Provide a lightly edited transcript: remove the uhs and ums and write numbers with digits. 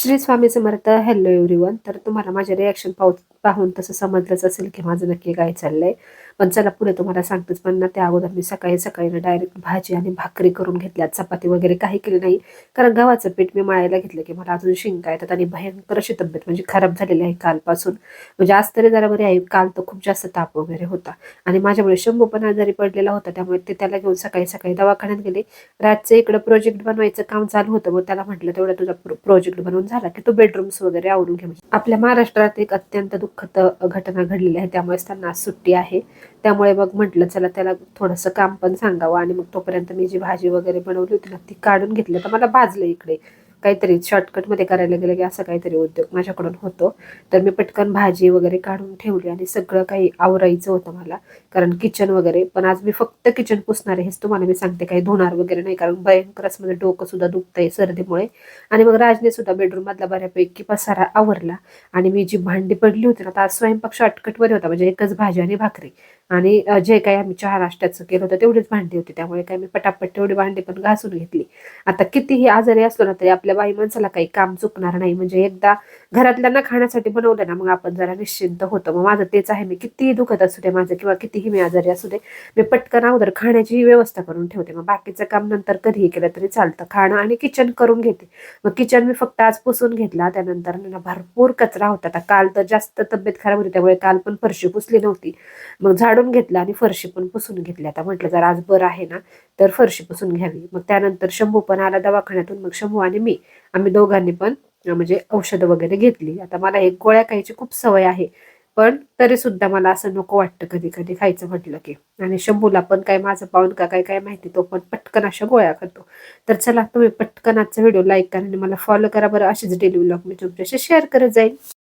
Shri Swami Samarth. Hello everyone. तर तुम्हाला माझे रिॲक्शन पाहून तसं समजलंच असेल की माझं नक्की काय चाललंय. पण चला पुढे तुम्हाला सांगतेच, पण ना त्या अगोदर मी सकाळी सकाळी ना डायरेक्ट भाजी आणि भाकरी करून घेतल्या. चपाती वगैरे काही केली नाही, कारण गव्हाचं पीठ मी मळायला घेतलं की मला अजून शिंका येतात आणि भयंकर अशी तब्येत म्हणजे खराब झालेली आहे कालपासून. म्हणजे आज तरी जरा बरी आहे, काल तर खूप जास्त ताप वगैरे होता. आणि माझ्यामुळे शंभू पण आजारी पडलेला होता, त्यामुळे ते त्याला घेऊन सकाळी सकाळी दवाखान्यात गेले. रातचं इकडं प्रोजेक्ट बनवायचं काम चालू होतं, मग त्याला म्हटलं तेवढा तुझा प्रोजेक्ट बनवून झाला की तो बेडरूम्स वगैरे आवरून घे. म्हणजे आपल्या महाराष्ट्रात एक अत्यंत दुःखद घटना घडलेली आहे, त्यामुळेच त्यांना आज सुट्टी आहे. त्यामुळे मग म्हटलं चला त्याला थोडंसं काम पण सांगावं. आणि मग तोपर्यंत मी जी भाजी वगैरे बनवली होती ना ती काढून घेतली. तर मला भाजलं इकडे काहीतरी शॉर्टकटमध्ये करायला गेलं की असं काहीतरी उद्योग माझ्याकडून होतो. तर मी पटकन भाजी वगैरे काढून ठेवली आणि सगळं काही आवरायचं होतं मला, कारण किचन वगैरे. पण आज मी फक्त किचन पुसणार आहे, हेच तुम्हाला मी सांगते, काही धुणार वगैरे नाही, कारण भयंकरच म्हणजे डोकं सुद्धा दुखतंय सर्दीमुळे. आणि मग राजने सुद्धा बेडरूम मधला बऱ्यापैकी पसारा आवरला. आणि मी जी भांडी पडली होती ना, तर आज स्वयंपाक शॉर्टकटमध्ये होता, म्हणजे एकच भाजी आणि भाकरी. आणि जे काही आम्ही चहा नाश्त्याचं केलं होतं तेवढीच भांडी होती, त्यामुळे काही मी पटापट तेवढी भांडी पण घासून घेतली. आता कितीही आजारी असलो ना तरी आपल्या बाई माणसाला काही काम चुकणार नाही. म्हणजे एकदा घरातल्यांना खाण्यासाठी बनवलं ना, मग आपण जरा निश्चिंत होतं. मग माझं तेच आहे, मी कितीही दुखत असू दे माझं किंवा कितीही मी आजारी असू दे, मी पटकन अगोदर खाण्याची व्यवस्था करून ठेवते. मग बाकीचं काम नंतर कधीही केलं तरी चालतं. खाणं आणि किचन करून घेते. मग किचन मी फक्त आज पुसून घेतला. त्यानंतर ना भरपूर कचरा होता. आता काल तर जास्त तब्येत खराब होती, त्यामुळे काल पण फरशी पुसली नव्हती. मग झाडून घेतला आणि फरशी पण पुसून घेतली. आता म्हटलं जर आज बरं आहे ना तर फरशी पुसून घ्यावी. मग त्यानंतर शंभू पण आला दवाखान्यातून. मग शंभू आणि मी आम्ही दोघांनी पण म्हणजे औषधं वगैरे घेतली. आता मला एक गोळ्या खायची खूप सवय आहे, पण तरी सुद्धा मला असं नको वाटतं कधी कधी खायचं म्हटलं की. आणि शंभूला पण काय माझं पाहून का काय काय माहिती, तो पण पटकन अशा गोळ्या खातो. तर चला तुम्ही पटकन आजचा व्हिडिओ लाईक करा आणि मला फॉलो करा बरं. अशीच डेली व्लॉग मी तुमच्याशी शेअर करत जाईल.